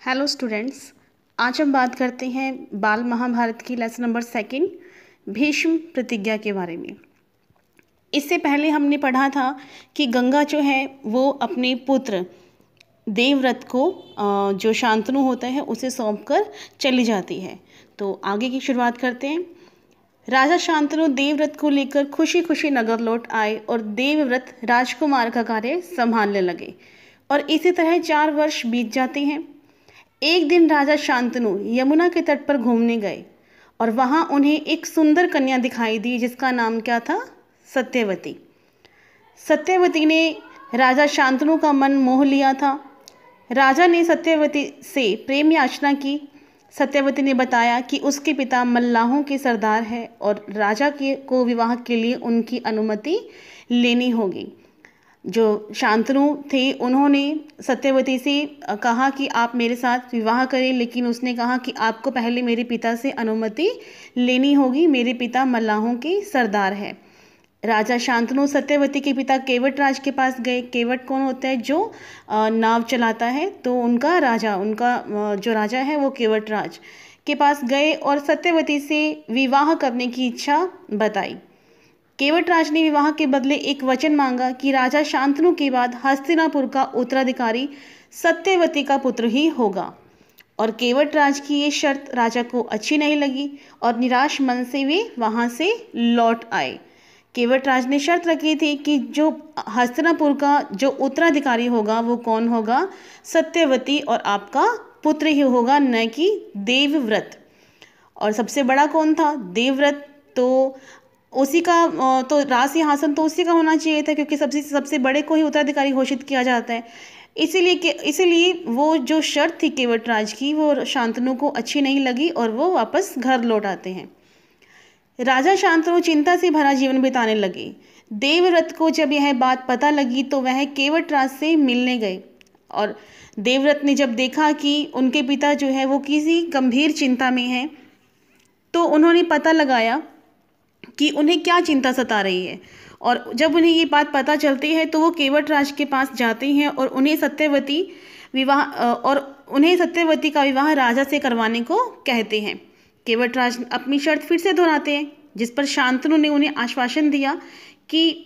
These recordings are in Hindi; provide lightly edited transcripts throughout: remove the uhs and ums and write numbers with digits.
हेलो स्टूडेंट्स, आज हम बात करते हैं बाल महाभारत की लेसन नंबर 2 भीष्म प्रतिज्ञा के बारे में। इससे पहले हमने पढ़ा था कि गंगा जो है वो अपने पुत्र देवव्रत को जो शांतनु होता है उसे सौंपकर चली जाती है। तो आगे की शुरुआत करते हैं। राजा शांतनु देवव्रत को लेकर खुशी खुशी नगर लौट आए और देवव्रत राजकुमार का कार्य संभालने लगे और इसी तरह 4 वर्ष बीत जाते हैं। एक दिन राजा शांतनु यमुना के तट पर घूमने गए और वहां उन्हें एक सुंदर कन्या दिखाई दी जिसका नाम क्या था? सत्यवती। सत्यवती ने राजा शांतनु का मन मोह लिया था। राजा ने सत्यवती से प्रेम याचना की। सत्यवती ने बताया कि उसके पिता मल्लाहों के सरदार हैं और राजा को विवाह के लिए उनकी अनुमति लेनी होगी। जो शांतनु थे उन्होंने सत्यवती से कहा कि आप मेरे साथ विवाह करें, लेकिन उसने कहा कि आपको पहले मेरे पिता से अनुमति लेनी होगी, मेरे पिता मल्लाहों के सरदार हैं। राजा शांतनु सत्यवती के पिता केवटराज के पास गए। केवट कौन होता है? जो नाव चलाता है। तो उनका जो राजा है वो केवटराज के पास गए और सत्यवती से विवाह करने की इच्छा बताई। केवटराज ने विवाह के बदले एक वचन मांगा कि राजा शांतनु के बाद हस्तिनापुर का उत्तराधिकारी सत्यवती का पुत्र ही होगा। और केवटराज की ये शर्त राजा को अच्छी नहीं लगी और निराश मन से वे वहां से लौट आए। केवटराज ने शर्त रखी थी कि जो हस्तिनापुर का जो उत्तराधिकारी होगा वो कौन होगा? सत्यवती और आपका पुत्र ही होगा, न कि देवव्रत। और सबसे बड़ा कौन था? देवव्रत। तो उसी का तो राज सिंहासन तो उसी का होना चाहिए था, क्योंकि सबसे बड़े को ही उत्तराधिकारी घोषित किया जाता है। इसीलिए वो जो शर्त थी केवटराज की वो शांतनु को अच्छी नहीं लगी और वो वापस घर लौट आते हैं। राजा शांतनु चिंता से भरा जीवन बिताने लगे। देवव्रत को जब यह बात पता लगी तो वह केवटराज से मिलने गए और देवव्रत ने जब देखा कि उनके पिता जो है वो किसी गंभीर चिंता में हैं, तो उन्होंने पता लगाया कि उन्हें क्या चिंता सता रही है। और जब उन्हें ये बात पता चलती है तो वो केवटराज के पास जाते हैं और उन्हें सत्यवती का विवाह राजा से करवाने को कहते हैं। केवटराज अपनी शर्त फिर से दोहराते हैं, जिस पर शांतनु ने उन्हें आश्वासन दिया कि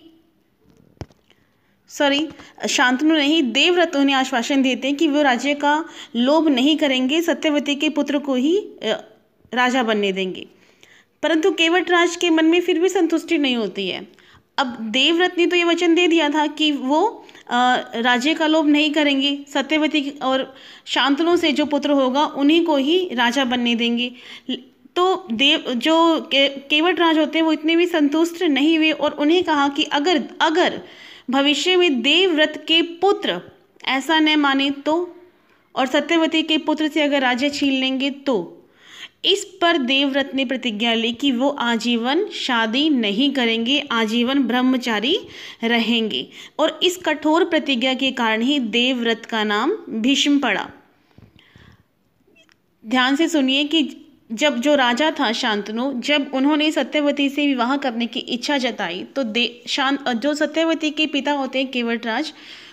शांतनु नहीं, देवव्रत उन्हें आश्वासन देते हैं कि वो राज्य का लोभ नहीं करेंगे, सत्यवती के पुत्र को ही राजा बनने देंगे। परंतु केवटराज के मन में फिर भी संतुष्टि नहीं होती है। अब देवव्रत ने तो ये वचन दे दिया था कि वो राज्य का लोभ नहीं करेंगे, सत्यवती और शांतनु से जो पुत्र होगा उन्हीं को ही राजा बनने देंगे। तो केवटराज होते हैं वो इतने भी संतुष्ट नहीं हुए और उन्हें कहा कि अगर भविष्य में देवव्रत के पुत्र ऐसा न माने तो, और सत्यवती के पुत्र से अगर राज्य छीन लेंगे तो। इस पर देवव्रत ने प्रतिज्ञा ली कि वो आजीवन शादी नहीं करेंगे, आजीवन ब्रह्मचारी रहेंगे। और इस कठोर प्रतिज्ञा के कारण ही देवव्रत का नाम भीष्म पड़ा। ध्यान से सुनिए कि जब जो राजा था शांतनु, जब उन्होंने सत्यवती से विवाह करने की इच्छा जताई तो जो सत्यवती के पिता होते हैं केवटराज,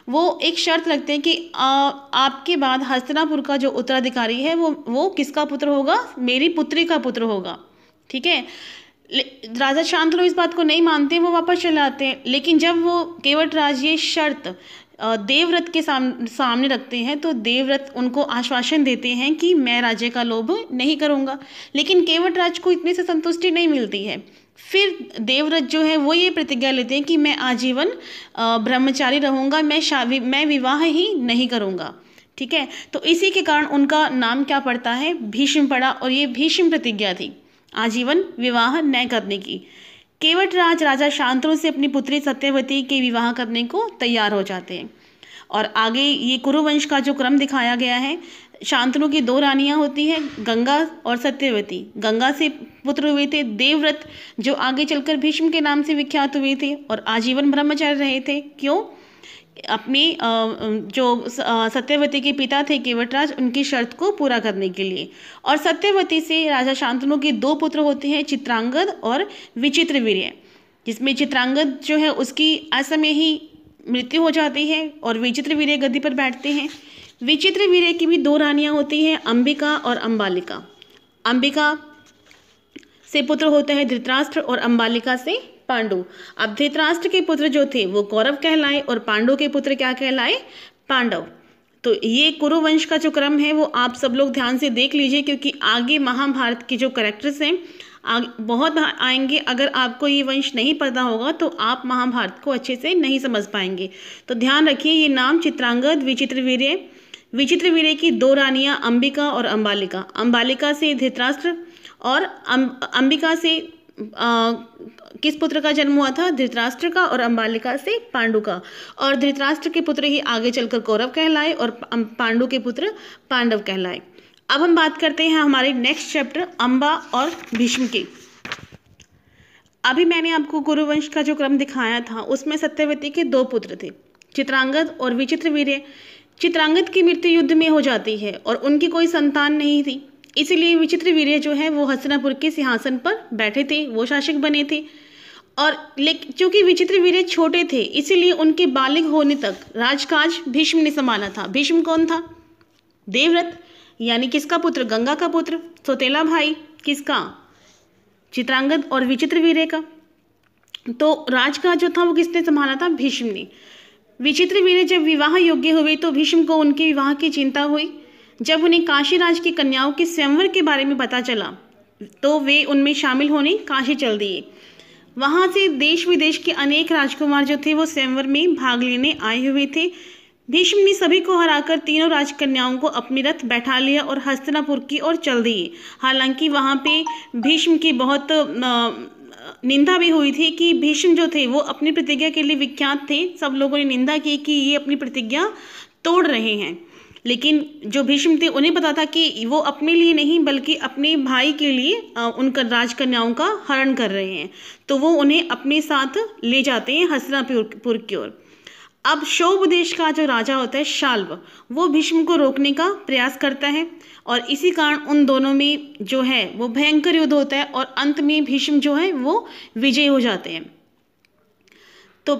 वो एक शर्त रखते हैं कि आपके बाद हस्तिनापुर का जो उत्तराधिकारी है वो किसका पुत्र होगा? मेरी पुत्री का पुत्र होगा। ठीक है। राजा शांतनु इस बात को नहीं मानते, वो वापस चले आते हैं। लेकिन जब वो केवटराज ये शर्त देवव्रत के सामने रखते हैं तो देवव्रत उनको आश्वासन देते हैं कि मैं राज्य का लोभ नहीं करूँगा। लेकिन केवटराज को इतने से संतुष्टि नहीं मिलती है। फिर देवव्रत जो है वो ये प्रतिज्ञा लेते हैं कि मैं आजीवन ब्रह्मचारी रहूँगा, मैं विवाह ही नहीं करूँगा। ठीक है। तो इसी के कारण उनका नाम क्या पड़ता है? भीष्म पड़ा। और ये भीष्म प्रतिज्ञा थी आजीवन विवाह न करने की। केवटराज राजा शांतनु से अपनी पुत्री सत्यवती के विवाह करने को तैयार हो जाते हैं। और आगे ये कुरुवंश का जो क्रम दिखाया गया है, शांतनु की 2 रानियां होती हैं, गंगा और सत्यवती। गंगा से पुत्र हुए थे देवव्रत, जो आगे चलकर भीष्म के नाम से विख्यात हुए थे और आजीवन ब्रह्मचारी रहे थे। क्यों? अपनी जो सत्यवती के पिता थे केवटराज, उनकी शर्त को पूरा करने के लिए। और सत्यवती से राजा शांतनु के 2 पुत्र होते हैं, चित्रांगद और विचित्रवीर्य, जिसमें चित्रांगद जो है उसकी असमय ही मृत्यु हो जाती है और विचित्रवीर्य गद्दी पर बैठते हैं। विचित्रवीर्य की भी दो रानियां होती हैं, अंबिका और अंबालिका। अंबिका से पुत्र होते हैं धृतराष्ट्र और अंबालिका से पांडु। अब धृतराष्ट्र के पुत्र जो थे वो कौरव कहलाए और पांडु के पुत्र क्या कहलाए, पांडव। तो ये कुरुवंश का जो क्रम है वो आप सब लोग ध्यान से देख लीजिए, क्योंकि आगे महाभारत के जो कैरेक्टर्स हैं बहुत आएंगे। अगर आपको ये वंश नहीं पता होगा तो आप महाभारत को अच्छे से नहीं समझ पाएंगे। तो ध्यान रखिए ये नाम चित्रांगद, विचित्रवीर्य। विचित्रवीर्य की दो रानियां अंबिका और अंबालिका। अंबालिका से धृतराष्ट्र और अंबिका से किस पुत्र का जन्म हुआ था, धृतराष्ट्र का, और अंबालिका से पांडु का। और धृतराष्ट्र के पुत्र ही आगे चलकर कौरव कहलाए और पांडु के पुत्र पांडव कहलाए। अब हम बात करते हैं हमारे नेक्स्ट चैप्टर अंबा और भीष्म की। अभी मैंने आपको कुरुवंश का जो क्रम दिखाया था उसमें सत्यवती के दो पुत्र थे, चित्रांगद और विचित्रवीर्य। चित्रांगद की मृत्यु युद्ध में हो जाती है और उनकी कोई संतान नहीं थी, इसीलिए विचित्रवीर्य जो है वो हस्तिनापुर के सिंहासन पर बैठे थे, वो शासक बने थे। और लेकिन चूंकि विचित्रवीर्य छोटे थे इसीलिए उनके बालिग होने तक राजकाज भीष्म ने संभाला था। भीष्म कौन था, देवव्रत, यानी किसका पुत्र, गंगा का पुत्र, सौतेला भाई किसका, चित्रांगद और विचित्रवीर्य का। तो राजकाज जो था वो किसने संभाला था, भीष्म ने। विचित्रवीर्य जब विवाह योग्य हुए तो भीष्म को उनके विवाह की चिंता हुई। जब उन्हें काशीराज की कन्याओं के स्वयंवर के बारे में पता चला तो वे उनमें शामिल होने काशी चल दिए। वहां से देश विदेश के अनेक राजकुमार जो थे वो स्वयंवर में भाग लेने आए हुए थे। भीष्म ने सभी को हराकर तीनों राजकन्याओं को अपनी रथ बैठा लिया और हस्तिनापुर की ओर चल दिए। हालांकि वहां पे भीष्म की बहुत निंदा भी हुई थी कि भीष्म जो थे वो अपनी प्रतिज्ञा के लिए विख्यात थे। सब लोगों ने निंदा की कि ये अपनी प्रतिज्ञा तोड़ रहे हैं, लेकिन जो भीष्म थे उन्हें पता था कि वो अपने लिए नहीं बल्कि अपने भाई के लिए उनका राजकन्याओं का हरण कर रहे हैं। तो वो उन्हें अपने साथ ले जाते हैं हस्तिनापुर की ओर। अब शोभ देश का जो राजा होता है शाल्व, वो भीष्म को रोकने का प्रयास करता है और इसी कारण उन दोनों में जो है वो भयंकर युद्ध होता है और अंत में भीष्म जो है वो विजयी हो जाते हैं। तो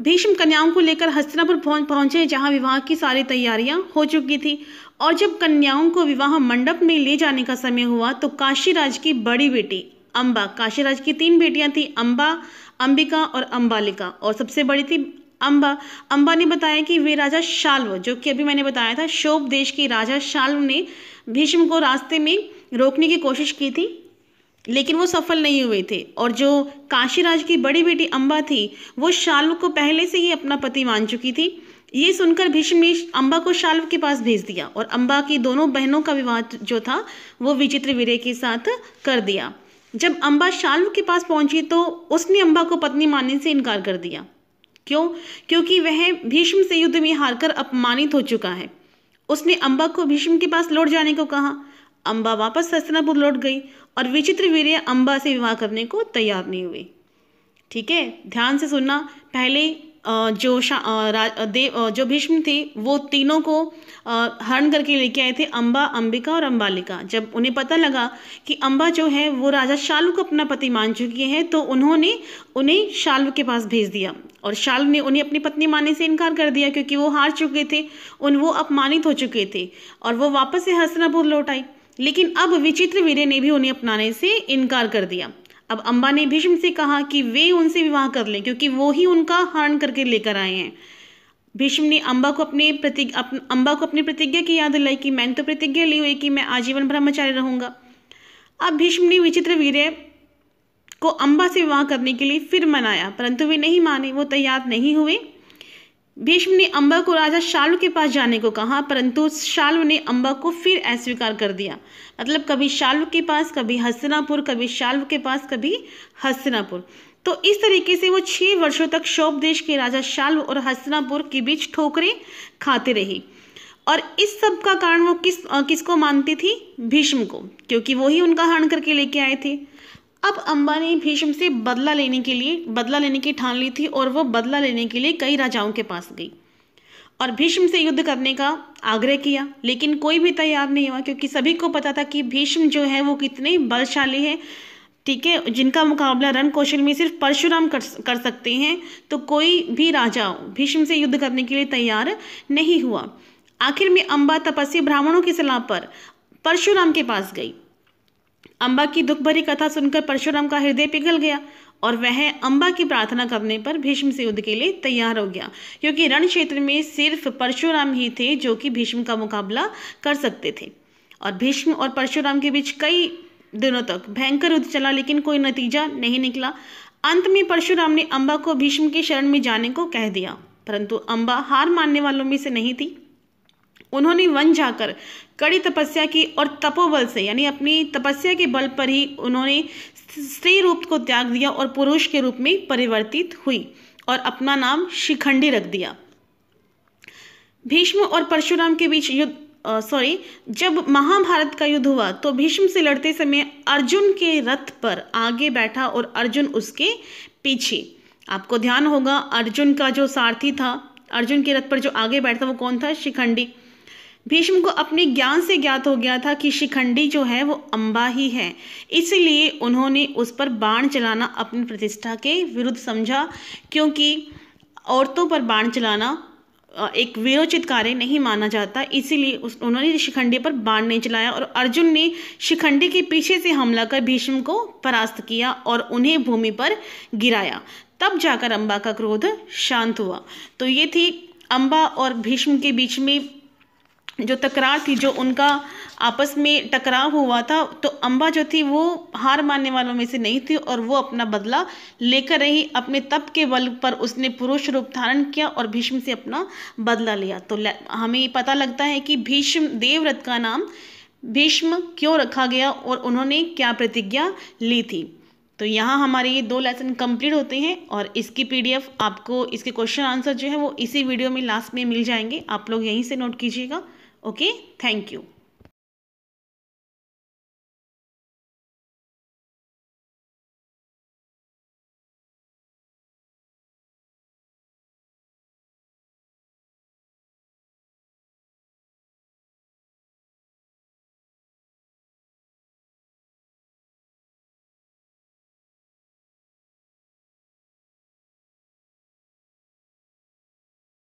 भीष्म कन्याओं को लेकर हस्तिनापुर पहुंचे जहां विवाह की सारी तैयारियां हो चुकी थी। और जब कन्याओं को विवाह मंडप में ले जाने का समय हुआ तो काशीराज की बड़ी बेटी अंबा, काशीराज की 3 बेटियां थी, अंबा, अंबिका और अंबालिका, और सबसे बड़ी थी अंबा। अंबा ने बताया कि वे राजा शाल्व, जो कि अभी मैंने बताया था शोभ देश के राजा शाल्व ने भीष्म को रास्ते में रोकने की कोशिश की थी, लेकिन वो सफल नहीं हुए थे। और जो काशीराज की बड़ी बेटी अंबा थी वो शाल्व को पहले से ही अपना पति मान चुकी थी। ये सुनकर भीष्म ने अंबा को शाल्व के पास भेज दिया और अंबा की दोनों बहनों का विवाह जो था वो विचित्रवीर्य के साथ कर दिया। जब अंबा शाल्व के पास पहुंची तो उसने अंबा को पत्नी मानने से इनकार कर दिया। क्यों? क्योंकि वह भीष्म से युद्ध में हारकर अपमानित हो चुका है। उसने अंबा को भीष्म के पास लौट जाने को कहा। अंबा वापस हस्तिनापुर लौट गई और विचित्रवीर्य अंबा से विवाह करने को तैयार नहीं हुए। ठीक है, ध्यान से सुनना। पहले जो भीष्म थे वो तीनों को हरण करके लेके आए थे, अंबा, अंबिका और अंबालिका। जब उन्हें पता लगा कि अंबा जो है वो राजा शाल्व को अपना पति मान चुकी है तो उन्होंने उन्हें शाल्व के पास भेज दिया और शाल्व ने उन्हें अपनी पत्नी मानने से इनकार कर दिया क्योंकि वो हार चुके थे, वो अपमानित हो चुके थे और वो वापस से हस्तिनापुर लौट आई। लेकिन अब विचित्रवीर्य ने भी उन्हें अपनाने से इनकार कर दिया। अब अंबा ने भीष्म से कहा कि वे उनसे विवाह कर लें क्योंकि वो ही उनका हरण करके लेकर आए हैं। भीष्म ने अंबा को अपनी प्रतिज्ञा की याद दिलाई कि मैंने तो प्रतिज्ञा ली हुई कि मैं आजीवन ब्रह्मचारी रहूंगा। अब भीष्म ने विचित्रवीर्य को अंबा से विवाह करने के लिए फिर मनाया, परंतु वे नहीं माने, वो तैयार नहीं हुए। भीष्म ने अंबा को राजा शाल्व के पास जाने को कहा, परंतु शाल्व ने अंबा को फिर अस्वीकार कर दिया। मतलब कभी शाल्व के पास, कभी हस्तिनापुर, कभी शाल्व के पास, कभी हस्तिनापुर। तो इस तरीके से वो 6 वर्षों तक शोभ देश के राजा शाल्व और हस्तिनापुर के बीच ठोकरें खाते रही। और इस सब का कारण वो किसको मानती थी? भीष्म को, क्योंकि वो ही उनका हरण करके लेके आए थे। अब अंबा ने भीष्म से बदला लेने की ठान ली थी और वो बदला लेने के लिए कई राजाओं के पास गई और भीष्म से युद्ध करने का आग्रह किया, लेकिन कोई भी तैयार नहीं हुआ क्योंकि सभी को पता था कि भीष्म जो है वो कितने बलशाली है। ठीक है, जिनका मुकाबला रण कौशल में सिर्फ परशुराम कर सकते हैं। तो कोई भी राजा भीष्म से युद्ध करने के लिए तैयार नहीं हुआ। आखिर में अम्बा तपस्वी ब्राह्मणों की सलाह पर परशुराम के पास गई। अम्बा की दुख भरी कथा सुनकर परशुराम का हृदय पिघल गया और वह अम्बा की प्रार्थना करने पर भीष्म से युद्ध के लिए तैयार हो गया, क्योंकि रण क्षेत्र में सिर्फ परशुराम ही थे जो कि भीष्म का मुकाबला कर सकते थे। और भीष्म और परशुराम के बीच कई दिनों तक भयंकर युद्ध चला, लेकिन कोई नतीजा नहीं निकला। अंत में परशुराम ने अम्बा को भीष्म की शरण में जाने को कह दिया, परंतु अम्बा हार मानने वालों में से नहीं थी। उन्होंने वन जाकर कड़ी तपस्या की और तपोबल से, यानी अपनी तपस्या के बल पर ही उन्होंने स्त्री रूप को त्याग दिया और पुरुष के रूप में परिवर्तित हुई और अपना नाम शिखंडी रख दिया। भीष्म और परशुराम के बीच जब महाभारत का युद्ध हुआ तो भीष्म से लड़ते समय अर्जुन के रथ पर आगे बैठा और अर्जुन उसके पीछे। आपको ध्यान होगा अर्जुन का जो सारथी था, अर्जुन के रथ पर जो आगे बैठा वो कौन था? शिखंडी। भीष्म को अपने ज्ञान से ज्ञात हो गया था कि शिखंडी जो है वो अम्बा ही है, इसलिए उन्होंने उस पर बाण चलाना अपनी प्रतिष्ठा के विरुद्ध समझा, क्योंकि औरतों पर बाण चलाना एक वीरोचित कार्य नहीं माना जाता, इसीलिए उन्होंने शिखंडी पर बाण नहीं चलाया और अर्जुन ने शिखंडी के पीछे से हमला कर भीष्म को परास्त किया और उन्हें भूमि पर गिराया। तब जाकर अम्बा का क्रोध शांत हुआ। तो ये थी अम्बा और भीष्म के बीच में जो तकरार थी, जो उनका आपस में टकराव हुआ था। तो अम्बा जो थी वो हार मानने वालों में से नहीं थी और वो अपना बदला लेकर रही। अपने तप के बल पर उसने पुरुष रूप धारण किया और भीष्म से अपना बदला लिया। तो हमें पता लगता है कि भीष्म देवव्रत का नाम भीष्म क्यों रखा गया और उन्होंने क्या प्रतिज्ञा ली थी। तो यहाँ हमारे ये 2 लेसन कंप्लीट होते हैं और इसकी PDF आपको, इसके क्वेश्चन आंसर जो है वो इसी वीडियो में लास्ट में मिल जाएंगे। आप लोग यहीं से नोट कीजिएगा। Okay, thank you.